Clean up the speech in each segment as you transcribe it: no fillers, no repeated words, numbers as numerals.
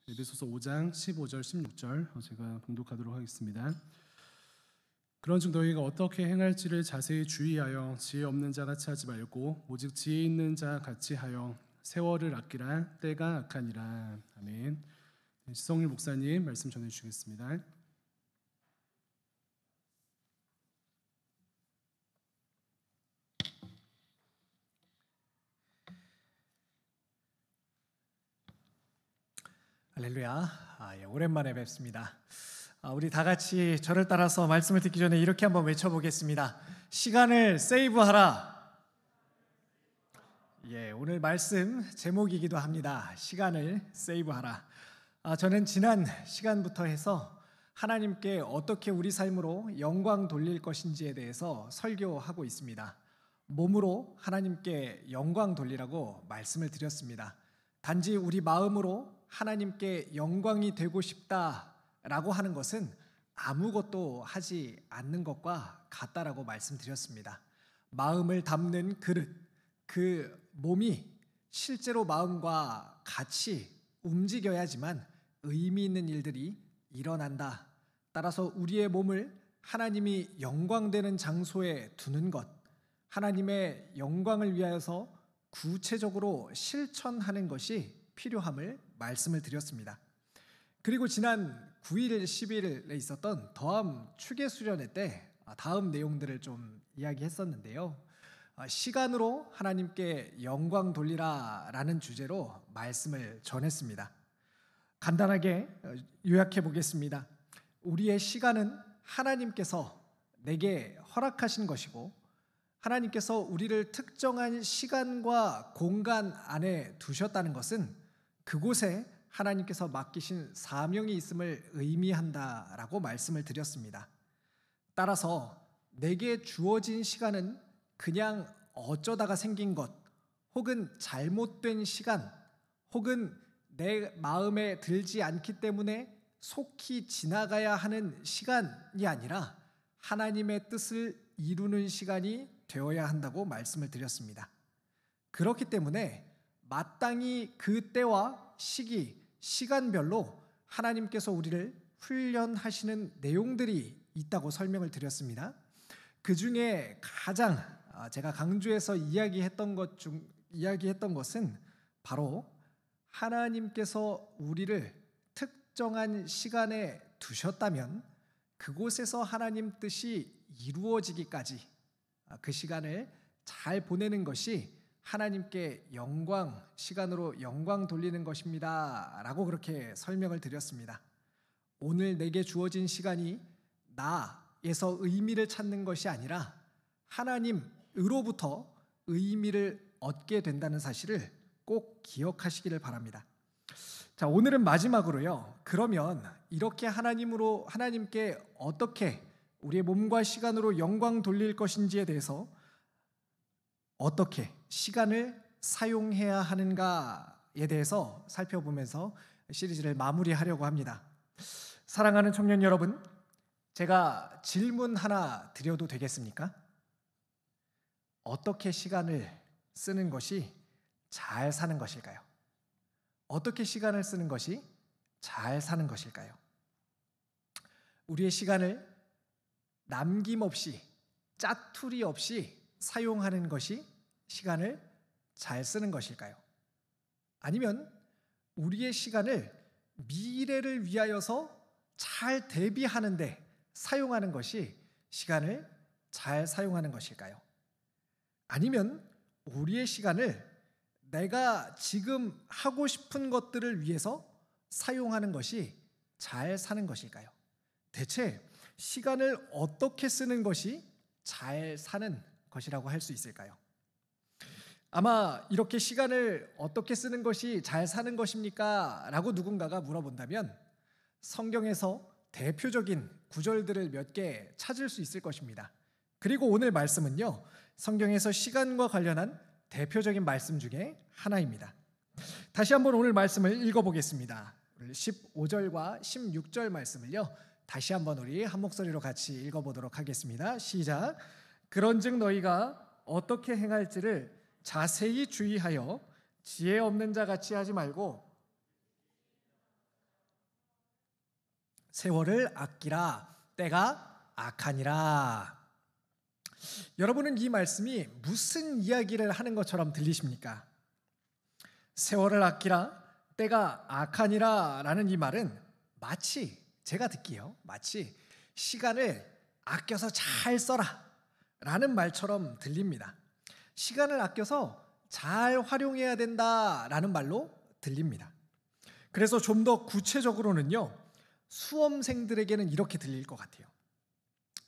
에베소서 5장 15절 16절 제가 봉독하도록 하겠습니다. 그런즉 너희가 어떻게 행할지를 자세히 주의하여 지혜 없는 자 같이 하지 말고 오직 지혜 있는 자 같이 하여 세월을 아끼라. 때가 악하니라. 아멘. 지성일 목사님 말씀 전해 주시겠습니다. 할렐루야. 오랜만에 뵙습니다. 우리 다 같이 저를 따라서 말씀을 듣기 전에 이렇게 한번 외쳐보겠습니다. 시간을 세이브하라. 오늘 말씀 제목이기도 합니다. 시간을 세이브하라. 저는 지난 시간부터 해서 하나님께 어떻게 우리 삶으로 영광 돌릴 것인지에 대해서 설교하고 있습니다. 몸으로 하나님께 영광 돌리라고 말씀을 드렸습니다. 단지 우리 마음으로 하나님께 영광이 되고 싶다라고 하는 것은 아무것도 하지 않는 것과 같다라고 말씀드렸습니다. 마음을 담는 그릇, 그 몸이 실제로 마음과 같이 움직여야지만 의미 있는 일들이 일어난다. 따라서 우리의 몸을 하나님이 영광되는 장소에 두는 것, 하나님의 영광을 위하여서 구체적으로 실천하는 것이 필요함을 말씀을 드렸습니다. 그리고 지난 9일, 10일에 있었던 더함 추계수련회 때 다음 내용들을 좀 이야기했었는데요. 시간으로 하나님께 영광 돌리라 라는 주제로 말씀을 전했습니다. 간단하게 요약해 보겠습니다. 우리의 시간은 하나님께서 내게 허락하신 것이고 하나님께서 우리를 특정한 시간과 공간 안에 두셨다는 것은 그곳에 하나님께서 맡기신 사명이 있음을 의미한다라고 말씀을 드렸습니다. 따라서 내게 주어진 시간은 그냥 어쩌다가 생긴 것, 혹은 잘못된 시간, 혹은 내 마음에 들지 않기 때문에 속히 지나가야 하는 시간이 아니라 하나님의 뜻을 이루는 시간이 되어야 한다고 말씀을 드렸습니다. 그렇기 때문에 마땅히 그 때와 시기, 시간별로 하나님께서 우리를 훈련하시는 내용들이 있다고 설명을 드렸습니다. 그 중에 가장 제가 강조해서 이야기했던 것은 바로 하나님께서 우리를 특정한 시간에 두셨다면 그곳에서 하나님 뜻이 이루어지기까지 그 시간을 잘 보내는 것이 하나님께 영광, 시간으로 영광 돌리는 것입니다 라고 그렇게 설명을 드렸습니다. 오늘 내게 주어진 시간이 나에서 의미를 찾는 것이 아니라 하나님으로부터 의미를 얻게 된다는 사실을 꼭 기억하시기를 바랍니다. 자, 오늘은 마지막으로요. 그러면 이렇게 하나님께 어떻게 우리의 몸과 시간으로 영광 돌릴 것인지에 대해서 어떻게 시간을 사용해야 하는가에 대해서 살펴보면서 시리즈를 마무리하려고 합니다. 사랑하는 청년 여러분, 제가 질문 하나 드려도 되겠습니까? 어떻게 시간을 쓰는 것이 잘 사는 것일까요? 어떻게 시간을 쓰는 것이 잘 사는 것일까요? 우리의 시간을 남김없이, 짜투리 없이 사용하는 것이 시간을 잘 쓰는 것일까요? 아니면 우리의 시간을 미래를 위하여서 잘 대비하는 데 사용하는 것이 시간을 잘 사용하는 것일까요? 아니면 우리의 시간을 내가 지금 하고 싶은 것들을 위해서 사용하는 것이 잘 사는 것일까요? 대체 시간을 어떻게 쓰는 것이 잘 사는 것이라고 할 수 있을까요? 아마 이렇게 시간을 어떻게 쓰는 것이 잘 사는 것입니까? 라고 누군가가 물어본다면 성경에서 대표적인 구절들을 몇 개 찾을 수 있을 것입니다. 그리고 오늘 말씀은요, 성경에서 시간과 관련한 대표적인 말씀 중에 하나입니다. 다시 한번 오늘 말씀을 읽어보겠습니다. 15절과 16절 말씀을요, 다시 한번 우리 한 목소리로 같이 읽어보도록 하겠습니다. 시작. 그런즉 너희가 어떻게 행할지를 자세히 주의하여 지혜 없는 자 같이 하지 말고 세월을 아끼라 때가 악하니라. 여러분은 이 말씀이 무슨 이야기를 하는 것처럼 들리십니까? 세월을 아끼라 때가 악하니라 라는 이 말은 마치 제가 듣기에요, 마치 시간을 아껴서 잘 써라 라는 말처럼 들립니다. 시간을 아껴서 잘 활용해야 된다라는 말로 들립니다. 그래서 좀 더 구체적으로는요, 수험생들에게는 이렇게 들릴 것 같아요.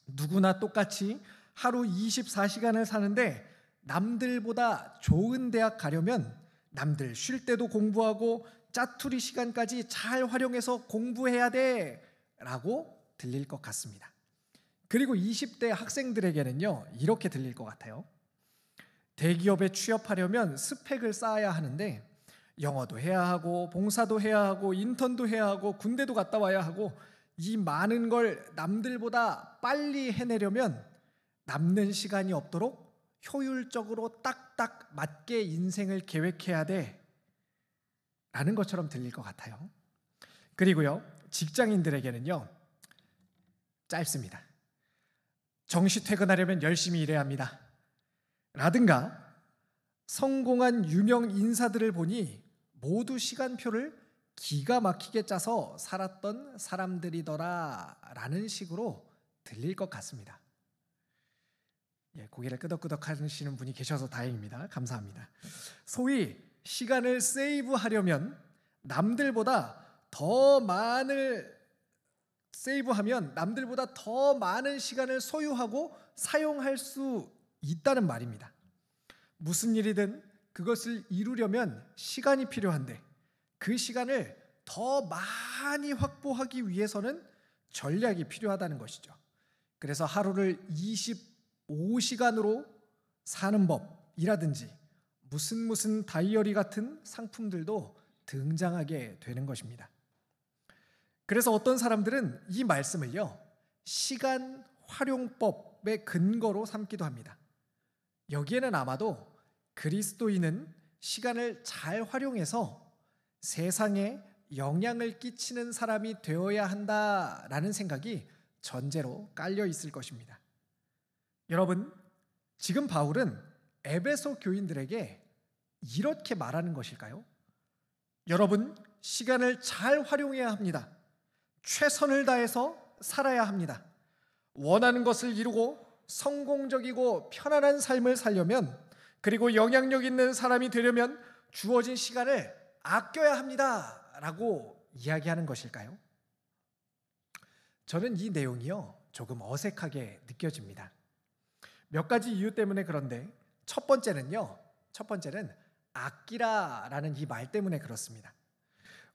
누구나 똑같이 하루 24시간을 사는데 남들보다 좋은 대학 가려면 남들 쉴 때도 공부하고 짜투리 시간까지 잘 활용해서 공부해야 돼 라고 들릴 것 같습니다. 그리고 20대 학생들에게는요, 이렇게 들릴 것 같아요. 대기업에 취업하려면 스펙을 쌓아야 하는데 영어도 해야 하고 봉사도 해야 하고 인턴도 해야 하고 군대도 갔다 와야 하고 이 많은 걸 남들보다 빨리 해내려면 남는 시간이 없도록 효율적으로 딱딱 맞게 인생을 계획해야 돼 라는 것처럼 들릴 것 같아요. 그리고요, 직장인들에게는요, 짧습니다. 정시 퇴근하려면 열심히 일해야 합니다 라든가, 성공한 유명 인사들을 보니 모두 시간표를 기가 막히게 짜서 살았던 사람들이더라 라는 식으로 들릴 것 같습니다. 고개를 끄덕끄덕 하시는 분이 계셔서 다행입니다. 감사합니다. 소위 시간을 세이브하려면 남들보다 더 많은 시간을 소유하고 사용할 수 있다는 말입니다. 무슨 일이든 그것을 이루려면 시간이 필요한데 그 시간을 더 많이 확보하기 위해서는 전략이 필요하다는 것이죠. 그래서 하루를 25시간으로 사는 법이라든지 무슨 다이어리 같은 상품들도 등장하게 되는 것입니다. 그래서 어떤 사람들은 이 말씀을요, 시간 활용법의 근거로 삼기도 합니다. 여기에는 아마도 그리스도인은 시간을 잘 활용해서 세상에 영향을 끼치는 사람이 되어야 한다라는 생각이 전제로 깔려 있을 것입니다. 여러분, 지금 바울은 에베소 교인들에게 이렇게 말하는 것일까요? 여러분, 시간을 잘 활용해야 합니다. 최선을 다해서 살아야 합니다. 원하는 것을 이루고 성공적이고 편안한 삶을 살려면, 그리고 영향력 있는 사람이 되려면 주어진 시간을 아껴야 합니다 라고 이야기하는 것일까요? 저는 이 내용이요, 조금 어색하게 느껴집니다. 몇 가지 이유 때문에 그런데 첫 번째는 아끼라라는 이 말 때문에 그렇습니다.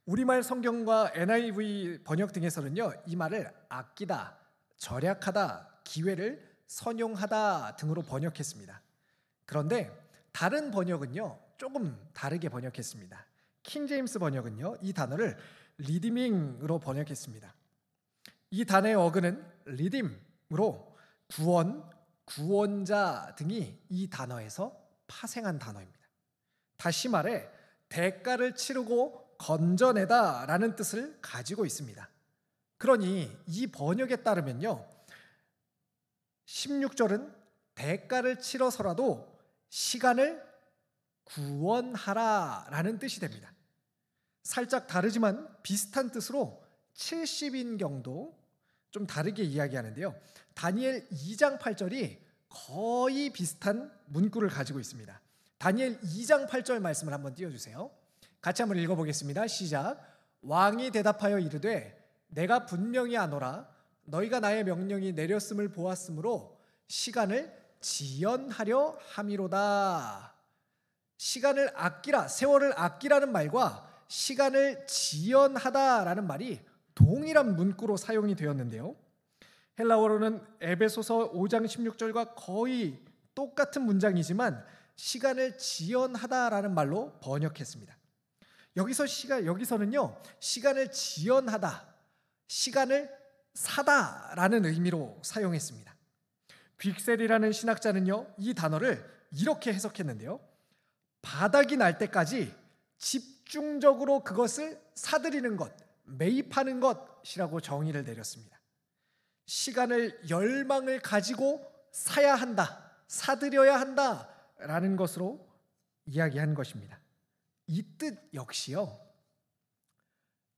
우리말 성경과 NIV 번역 등에서는요, 이 말을 아끼다, 절약하다, 기회를 선용하다 등으로 번역했습니다. 그런데 다른 번역은요, 조금 다르게 번역했습니다. 킹 제임스 번역은요, 이 단어를 리디밍으로 번역했습니다. 이 단어의 어근은 리딤으로 구원, 구원자 등이 이 단어에서 파생한 단어입니다. 다시 말해 대가를 치르고 건져내다 라는 뜻을 가지고 있습니다. 그러니 이 번역에 따르면요, 16절은 대가를 치러서라도 시간을 구원하라 라는 뜻이 됩니다. 살짝 다르지만 비슷한 뜻으로 70인경도 좀 다르게 이야기하는데요, 다니엘 2장 8절이 거의 비슷한 문구를 가지고 있습니다. 다니엘 2장 8절 말씀을 한번 띄워주세요. 같이 한번 읽어보겠습니다. 시작. 왕이 대답하여 이르되 내가 분명히 아노라. 너희가 나의 명령이 내렸음을 보았으므로 시간을 지연하려 함이로다. 시간을 아끼라, 세월을 아끼라는 말과 시간을 지연하다라는 말이 동일한 문구로 사용이 되었는데요, 헬라어로는 에베소서 5장 16절과 거의 똑같은 문장이지만 시간을 지연하다라는 말로 번역했습니다. 여기서는요, 시간을 지연하다, 시간을 사다라는 의미로 사용했습니다. 빅셀이라는 신학자는요, 이 단어를 이렇게 해석했는데요, 바닥이 날 때까지 집중적으로 그것을 사들이는 것, 매입하는 것이라고 정의를 내렸습니다. 시간을 열망을 가지고 사야 한다, 사들여야 한다라는 것으로 이야기한 것입니다. 이 뜻 역시요,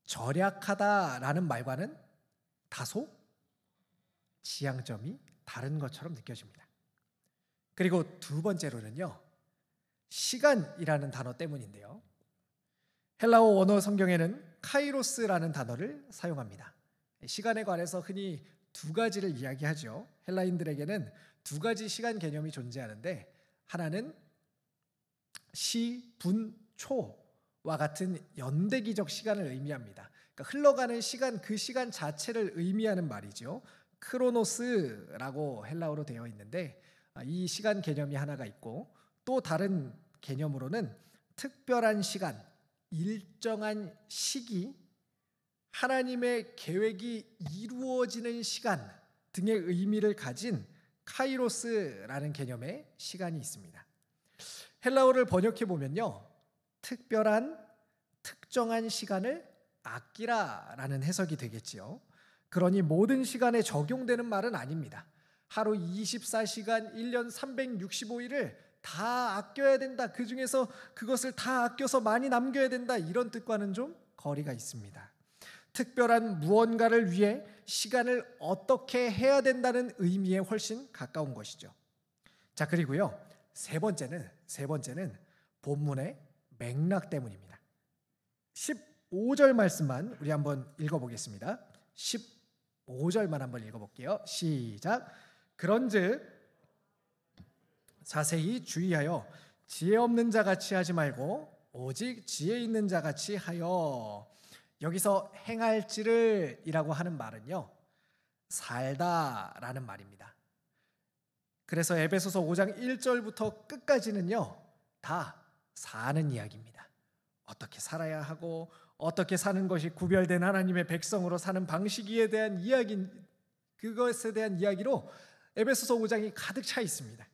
절약하다라는 말과는 다소 지향점이 다른 것처럼 느껴집니다. 그리고 두 번째로는요, 시간이라는 단어 때문인데요. 헬라어 원어 성경에는 카이로스라는 단어를 사용합니다. 시간에 관해서 흔히 두 가지를 이야기하죠. 헬라인들에게는 두 가지 시간 개념이 존재하는데, 하나는 시, 분, 초와 같은 연대기적 시간을 의미합니다. 그러니까 흘러가는 시간, 그 시간 자체를 의미하는 말이죠. 크로노스라고 헬라어로 되어 있는데, 이 시간 개념이 하나가 있고, 또 다른 개념으로는 특별한 시간, 일정한 시기, 하나님의 계획이 이루어지는 시간 등의 의미를 가진 카이로스라는 개념의 시간이 있습니다. 헬라어를 번역해 보면요, 특별한, 특정한 시간을 아끼라라는 해석이 되겠지요. 그러니 모든 시간에 적용되는 말은 아닙니다. 하루 24시간, 1년 365일을 다 아껴야 된다, 그 중에서 그것을 다 아껴서 많이 남겨야 된다, 이런 뜻과는 좀 거리가 있습니다. 특별한 무언가를 위해 시간을 어떻게 해야 된다는 의미에 훨씬 가까운 것이죠. 자, 그리고요, 세 번째는 본문의 맥락 때문입니다. 15절 말씀만 우리 한번 읽어보겠습니다. 15절만 한번 읽어볼게요. 시작. 그런즉 자세히 주의하여 지혜 없는 자 같이 하지 말고 오직 지혜 있는 자 같이 하여. 여기서 행할지를 이라고 하는 말은요, 살다라는 말입니다. 그래서 에베소서 5장 1절부터 끝까지는요, 다 사는 이야기입니다. 어떻게 살아야 하고 어떻게 사는 것이 구별된 하나님의 백성으로 사는 방식에 대한 이야기, 그것에 대한 이야기로 에베소서 5장이 가득 차 있습니다.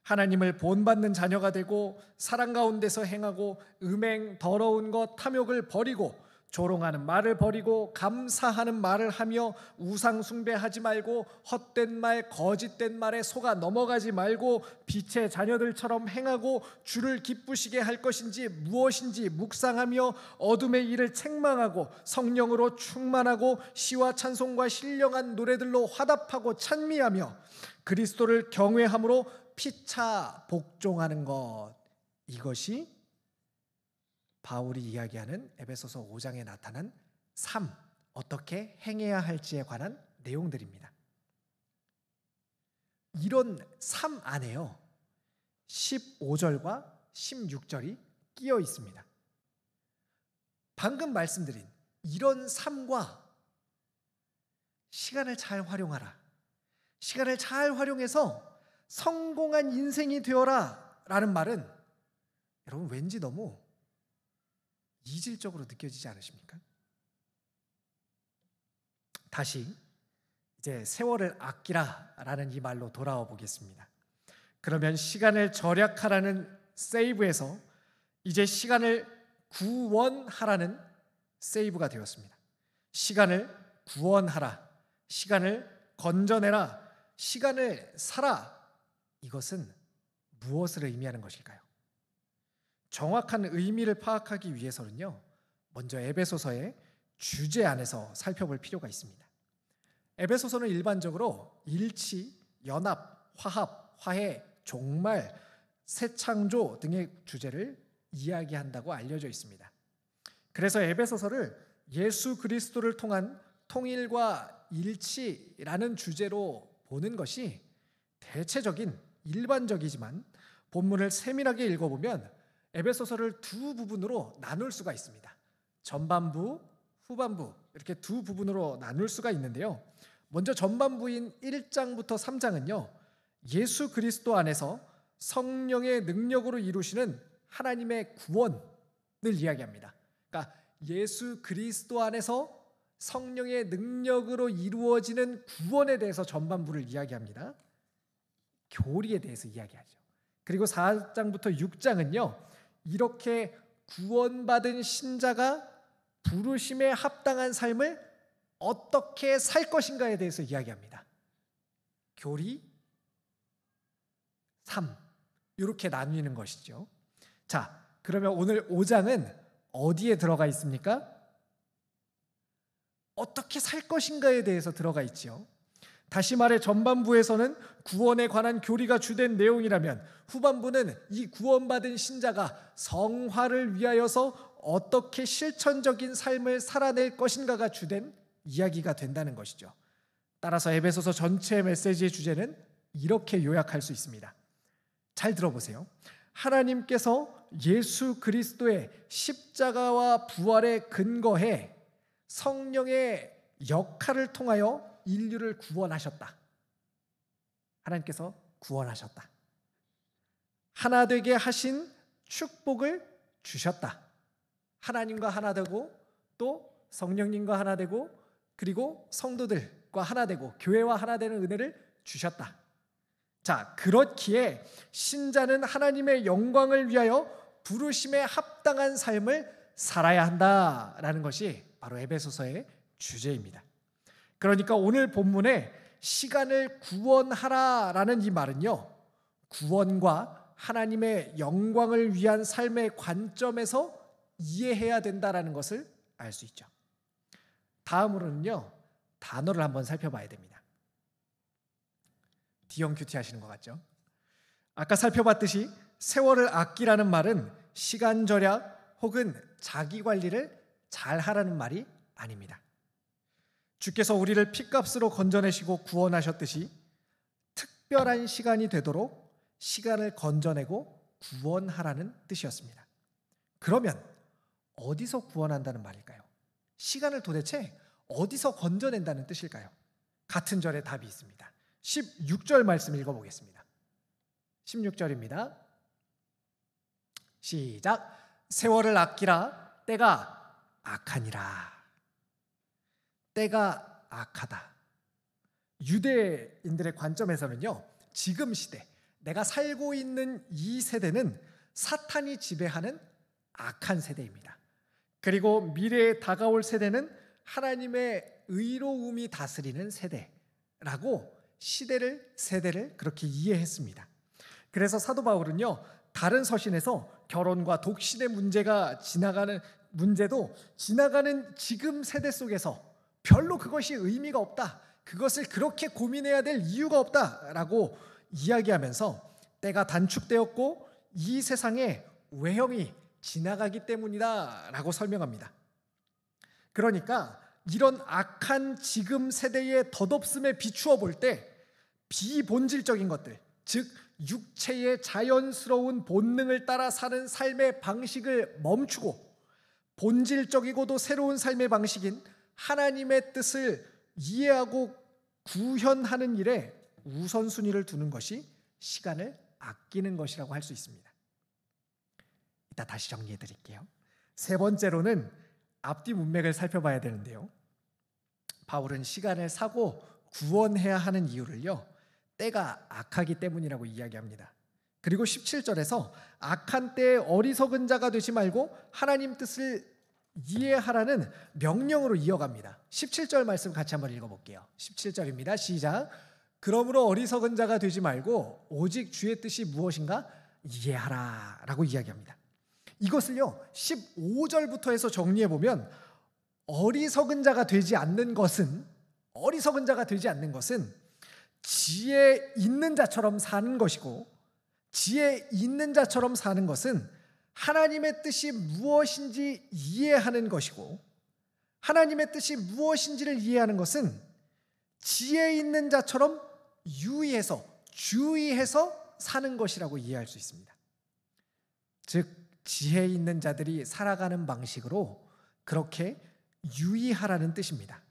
하나님을 본받는 자녀가 되고 사랑 가운데서 행하고 음행, 더러운 것, 탐욕을 버리고 조롱하는 말을 버리고 감사하는 말을 하며 우상 숭배하지 말고 헛된 말, 거짓된 말에 속아 넘어가지 말고 빛의 자녀들처럼 행하고 주를 기쁘시게 할 것인지 무엇인지 묵상하며 어둠의 일을 책망하고 성령으로 충만하고 시와 찬송과 신령한 노래들로 화답하고 찬미하며 그리스도를 경외함으로 피차 복종하는 것. 이것이 바울이 이야기하는 에베소서 5장에 나타난 삶, 어떻게 행해야 할지에 관한 내용들입니다. 이런 삶 안에요, 15절과 16절이 끼어 있습니다. 방금 말씀드린 이런 삶과 시간을 잘 활용하라, 시간을 잘 활용해서 성공한 인생이 되어라 라는 말은 여러분 왠지 너무 이질적으로 느껴지지 않으십니까? 다시 이제 세월을 아끼라라는 이 말로 돌아와 보겠습니다. 그러면 시간을 절약하라는 세이브에서 이제 시간을 구원하라는 세이브가 되었습니다. 시간을 구원하라, 시간을 건져내라, 시간을 사라. 이것은 무엇을 의미하는 것일까요? 정확한 의미를 파악하기 위해서는요, 먼저 에베소서의 주제 안에서 살펴볼 필요가 있습니다. 에베소서는 일반적으로 일치, 연합, 화합, 화해, 종말, 새 창조 등의 주제를 이야기한다고 알려져 있습니다. 그래서 에베소서를 예수 그리스도를 통한 통일과 일치라는 주제로 보는 것이 대체적인, 일반적이지만 본문을 세밀하게 읽어보면 에베소서를 두 부분으로 나눌 수가 있습니다. 전반부, 후반부, 이렇게 두 부분으로 나눌 수가 있는데요. 먼저 전반부인 1장부터 3장은요, 예수 그리스도 안에서 성령의 능력으로 이루시는 하나님의 구원을 이야기합니다. 그러니까 예수 그리스도 안에서 성령의 능력으로 이루어지는 구원에 대해서 전반부를 이야기합니다. 교리에 대해서 이야기하죠. 그리고 4장부터 6장은요, 이렇게 구원받은 신자가 부르심에 합당한 삶을 어떻게 살 것인가에 대해서 이야기합니다. 교리, 삶, 이렇게 나뉘는 것이죠. 자, 그러면 오늘 5장은 어디에 들어가 있습니까? 어떻게 살 것인가에 대해서 들어가 있지요. 다시 말해 전반부에서는 구원에 관한 교리가 주된 내용이라면 후반부는 이 구원받은 신자가 성화를 위하여서 어떻게 실천적인 삶을 살아낼 것인가가 주된 이야기가 된다는 것이죠. 따라서 에베소서 전체의 메시지의 주제는 이렇게 요약할 수 있습니다. 잘 들어보세요. 하나님께서 예수 그리스도의 십자가와 부활에 근거해 성령의 역할을 통하여 인류를 구원하셨다. 하나님께서 구원하셨다. 하나 되게 하신 축복을 주셨다. 하나님과 하나 되고 또 성령님과 하나 되고 그리고 성도들과 하나 되고 교회와 하나 되는 은혜를 주셨다. 자, 그렇기에 신자는 하나님의 영광을 위하여 부르심에 합당한 삶을 살아야 한다라는 것이 바로 에베소서의 주제입니다. 그러니까 오늘 본문에 시간을 구원하라라는 이 말은요, 구원과 하나님의 영광을 위한 삶의 관점에서 이해해야 된다라는 것을 알 수 있죠. 다음으로는요, 단어를 한번 살펴봐야 됩니다. D형 큐티 하시는 것 같죠? 아까 살펴봤듯이 세월을 아끼라는 말은 시간 절약 혹은 자기 관리를 잘 하라는 말이 아닙니다. 주께서 우리를 피값으로 건져내시고 구원하셨듯이 특별한 시간이 되도록 시간을 건져내고 구원하라는 뜻이었습니다. 그러면 어디서 구원한다는 말일까요? 시간을 도대체 어디서 건져낸다는 뜻일까요? 같은 절에 답이 있습니다. 16절 말씀 읽어보겠습니다. 16절입니다. 시작. 세월을 아끼라. 때가 악하니라. 때가 악하다. 유대인들의 관점에서는요, 지금 시대, 내가 살고 있는 이 세대는 사탄이 지배하는 악한 세대입니다. 그리고 미래에 다가올 세대는 하나님의 의로움이 다스리는 세대라고 세대를 그렇게 이해했습니다. 그래서 사도 바울은요, 다른 서신에서 결혼과 독신의 문제도 지나가는 지금 세대 속에서 별로 그것이 의미가 없다, 그것을 그렇게 고민해야 될 이유가 없다라고 이야기하면서 때가 단축되었고 이 세상의 외형이 지나가기 때문이다 라고 설명합니다. 그러니까 이런 악한 지금 세대의 덧없음에 비추어 볼 때 비본질적인 것들, 즉 육체의 자연스러운 본능을 따라 사는 삶의 방식을 멈추고 본질적이고도 새로운 삶의 방식인 하나님의 뜻을 이해하고 구현하는 일에 우선순위를 두는 것이 시간을 아끼는 것이라고 할 수 있습니다. 이따 다시 정리해 드릴게요. 세 번째로는 앞뒤 문맥을 살펴봐야 되는데요, 바울은 시간을 사고 구원해야 하는 이유를요, 때가 악하기 때문이라고 이야기합니다. 그리고 17절에서 악한 때에 어리석은 자가 되지 말고 하나님 뜻을 이해하라는 명령으로 이어갑니다. 17절 말씀 같이 한번 읽어볼게요. 17절입니다. 시작. 그러므로 어리석은 자가 되지 말고 오직 주의 뜻이 무엇인가 이해하라 라고 이야기합니다. 이것을요 15절부터 해서 정리해보면 어리석은 자가 되지 않는 것은 지혜 있는 자처럼 사는 것이고, 지혜 있는 자처럼 사는 것은 하나님의 뜻이 무엇인지 이해하는 것이고, 하나님의 뜻이 무엇인지를 이해하는 것은 지혜 있는 자처럼 주의해서 사는 것이라고 이해할 수 있습니다. 즉 지혜 있는 자들이 살아가는 방식으로 그렇게 유의하라는 뜻입니다.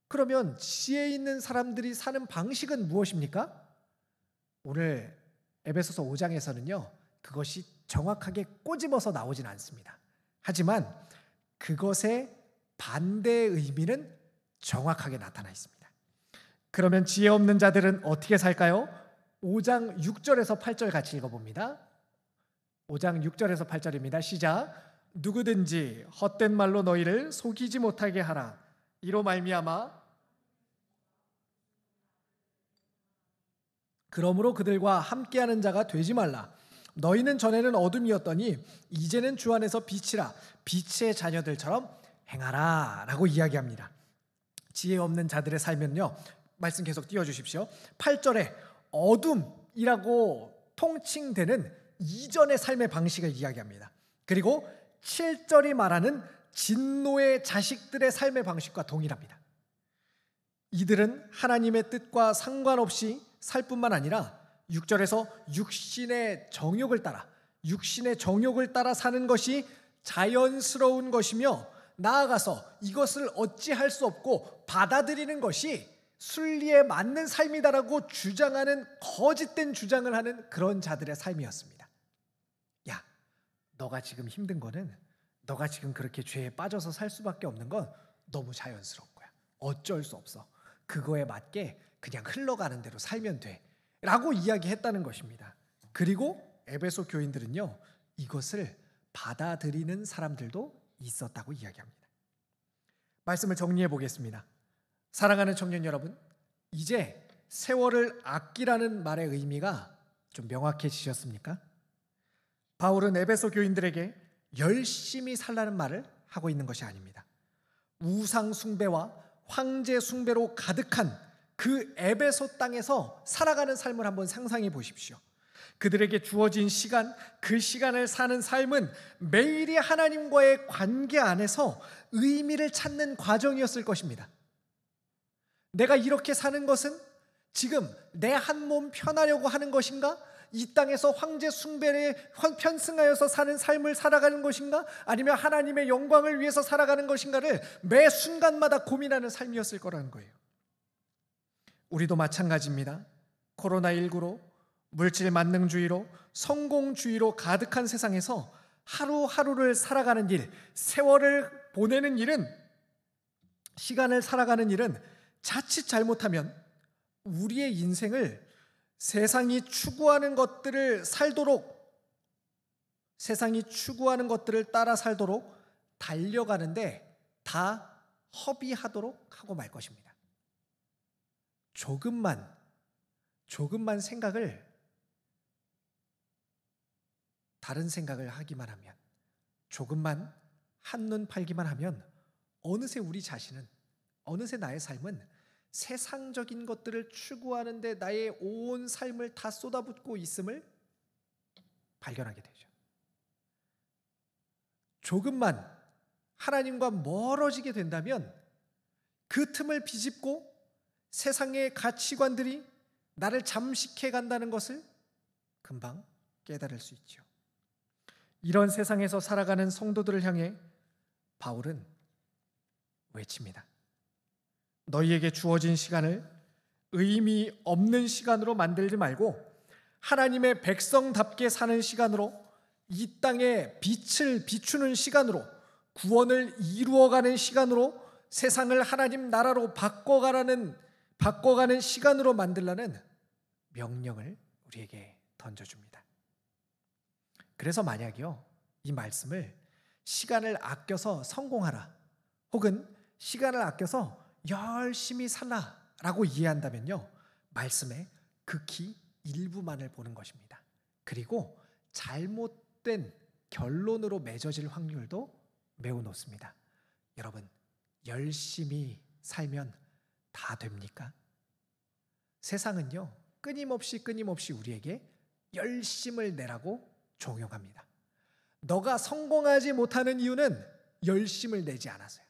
그러면 지혜 있는 사람들이 사는 방식은 무엇입니까? 오늘 에베소서 5장에서는요 그것이 정확하게 꼬집어서 나오진 않습니다. 하지만 그것의 반대의 의미는 정확하게 나타나 있습니다. 그러면 지혜 없는 자들은 어떻게 살까요? 5장 6절에서 8절 같이 읽어봅니다. 5장 6절에서 8절입니다. 시작. 누구든지 헛된 말로 너희를 속이지 못하게 하라. 이로 말미암아 그러므로 그들과 함께하는 자가 되지 말라. 너희는 전에는 어둠이었더니 이제는 주 안에서 빛이라. 빛의 자녀들처럼 행하라 라고 이야기합니다. 지혜 없는 자들의 삶은요, 말씀 계속 띄워주십시오. 8절에 어둠이라고 통칭되는 이전의 삶의 방식을 이야기합니다. 그리고 7절이 말하는 진노의 자식들의 삶의 방식과 동일합니다. 이들은 하나님의 뜻과 상관없이 살 뿐만 아니라 6절에서 육신의 정욕을 따라 사는 것이 자연스러운 것이며, 나아가서 이것을 어찌할 수 없고 받아들이는 것이 순리에 맞는 삶이다라고 주장하는 거짓된 주장을 하는 그런 자들의 삶이었습니다. 야, 너가 지금 힘든 거는, 너가 지금 그렇게 죄에 빠져서 살 수밖에 없는 건 너무 자연스러운 거야. 어쩔 수 없어. 그거에 맞게 그냥 흘러가는 대로 살면 돼 라고 이야기했다는 것입니다. 그리고 에베소 교인들은요, 이것을 받아들이는 사람들도 있었다고 이야기합니다. 말씀을 정리해 보겠습니다. 사랑하는 청년 여러분, 이제 세월을 아끼라는 말의 의미가 좀 명확해지셨습니까? 바울은 에베소 교인들에게 열심히 살라는 말을 하고 있는 것이 아닙니다. 우상 숭배와 황제 숭배로 가득한 그 에베소 땅에서 살아가는 삶을 한번 상상해 보십시오. 그들에게 주어진 시간, 그 시간을 사는 삶은 매일이 하나님과의 관계 안에서 의미를 찾는 과정이었을 것입니다. 내가 이렇게 사는 것은 지금 내 한 몸 편하려고 하는 것인가? 이 땅에서 황제 숭배에 편승하여서 사는 삶을 살아가는 것인가? 아니면 하나님의 영광을 위해서 살아가는 것인가를 매 순간마다 고민하는 삶이었을 거라는 거예요. 우리도 마찬가지입니다. 코로나19로, 물질 만능주의로, 성공주의로 가득한 세상에서 하루하루를 살아가는 일, 세월을 보내는 일은, 시간을 살아가는 일은 자칫 잘못하면 우리의 인생을 세상이 추구하는 것들을 따라 살도록 달려가는데 다 허비하도록 하고 말 것입니다. 조금만 생각을, 다른 생각을 하기만 하면, 조금만 한눈 팔기만 하면 어느새 우리 자신은, 어느새 나의 삶은 세상적인 것들을 추구하는 데 나의 온 삶을 다 쏟아붓고 있음을 발견하게 되죠. 조금만 하나님과 멀어지게 된다면 그 틈을 비집고 세상의 가치관들이 나를 잠식해 간다는 것을 금방 깨달을 수 있죠. 이런 세상에서 살아가는 성도들을 향해 바울은 외칩니다. 너희에게 주어진 시간을 의미 없는 시간으로 만들지 말고 하나님의 백성답게 사는 시간으로, 이 땅에 빛을 비추는 시간으로, 구원을 이루어가는 시간으로, 세상을 하나님 나라로 바꿔가는 시간으로 만들라는 명령을 우리에게 던져줍니다. 그래서 만약요, 이 말씀을 시간을 아껴서 성공하라, 혹은 시간을 아껴서 열심히 살라라고 이해한다면요, 말씀의 극히 일부만을 보는 것입니다. 그리고 잘못된 결론으로 맺어질 확률도 매우 높습니다. 여러분, 열심히 살면 다 됩니까? 세상은요, 끊임없이 우리에게 열심을 내라고 종용합니다. 너가 성공하지 못하는 이유는 열심을 내지 않아서요.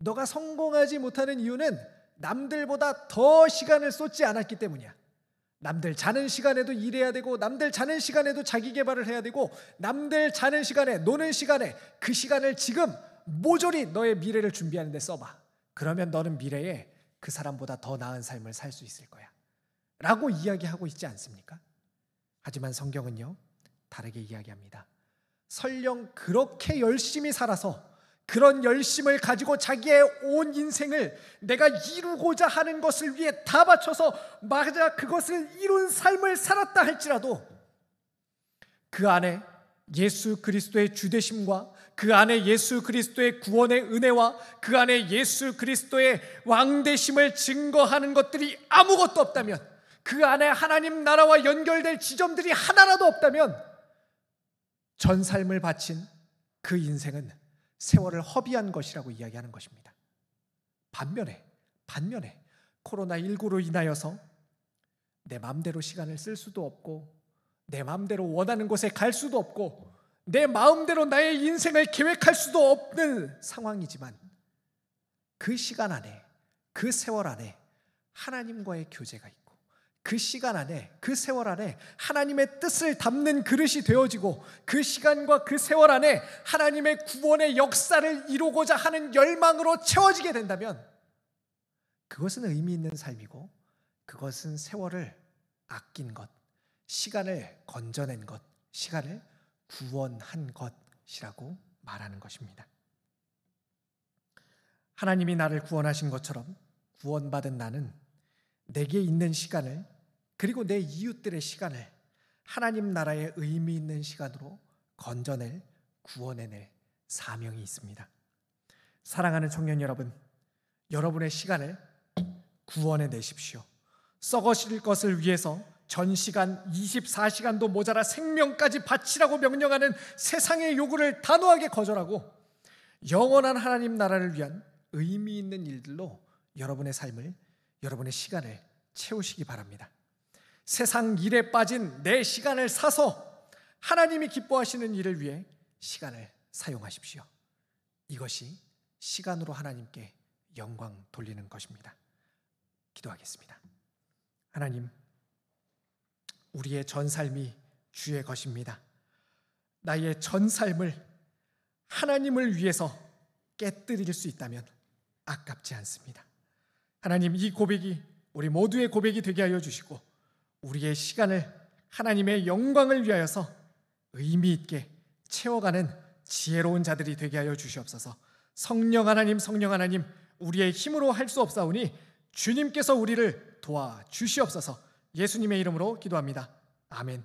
너가 성공하지 못하는 이유는 남들보다 더 시간을 쏟지 않았기 때문이야. 남들 자는 시간에도 일해야 되고, 남들 자는 시간에도 자기 개발을 해야 되고, 남들 자는 시간에, 노는 시간에, 그 시간을 지금 모조리 너의 미래를 준비하는 데 써봐. 그러면 너는 미래에 그 사람보다 더 나은 삶을 살 수 있을 거야 라고 이야기하고 있지 않습니까? 하지만 성경은요, 다르게 이야기합니다. 설령 그렇게 열심히 살아서 그런 열심을 가지고 자기의 온 인생을 내가 이루고자 하는 것을 위해 다 바쳐서 맞아 그것을 이룬 삶을 살았다 할지라도 그 안에 예수 그리스도의 주되심과 그 안에 예수 그리스도의 구원의 은혜와 그 안에 예수 그리스도의 왕되심을 증거하는 것들이 아무것도 없다면, 그 안에 하나님 나라와 연결될 지점들이 하나라도 없다면 전 삶을 바친 그 인생은 세월을 허비한 것이라고 이야기하는 것입니다. 반면에 코로나19로 인하여서 내 마음대로 시간을 쓸 수도 없고, 내 마음대로 원하는 곳에 갈 수도 없고, 내 마음대로 나의 인생을 계획할 수도 없는 상황이지만, 그 시간 안에, 그 세월 안에 하나님과의 교제가 있고, 그 시간 안에, 그 세월 안에 하나님의 뜻을 담는 그릇이 되어지고, 그 시간과 그 세월 안에 하나님의 구원의 역사를 이루고자 하는 열망으로 채워지게 된다면 그것은 의미 있는 삶이고, 그것은 세월을 아낀 것, 시간을 건져낸 것, 시간을 구원한 것이라고 말하는 것입니다. 하나님이 나를 구원하신 것처럼 구원받은 나는 내게 있는 시간을, 그리고 내 이웃들의 시간을 하나님 나라의 의미 있는 시간으로 건져낼, 구원해낼 사명이 있습니다. 사랑하는 청년 여러분, 여러분의 시간을 구원해내십시오. 썩어질 것을 위해서 전 시간 24시간도 모자라 생명까지 바치라고 명령하는 세상의 요구를 단호하게 거절하고, 영원한 하나님 나라를 위한 의미 있는 일들로 여러분의 삶을, 여러분의 시간을 채우시기 바랍니다. 세상 일에 빠진 내 시간을 사서 하나님이 기뻐하시는 일을 위해 시간을 사용하십시오. 이것이 시간으로 하나님께 영광 돌리는 것입니다. 기도하겠습니다. 하나님, 우리의 전 삶이 주의 것입니다. 나의 전 삶을 하나님을 위해서 깨뜨릴 수 있다면 아깝지 않습니다. 하나님, 이 고백이 우리 모두의 고백이 되게 하여 주시고, 우리의 시간을 하나님의 영광을 위하여서 의미 있게 채워가는 지혜로운 자들이 되게 하여 주시옵소서. 성령 하나님, 우리의 힘으로 할 수 없사오니 주님께서 우리를 도와주시옵소서. 예수님의 이름으로 기도합니다. 아멘.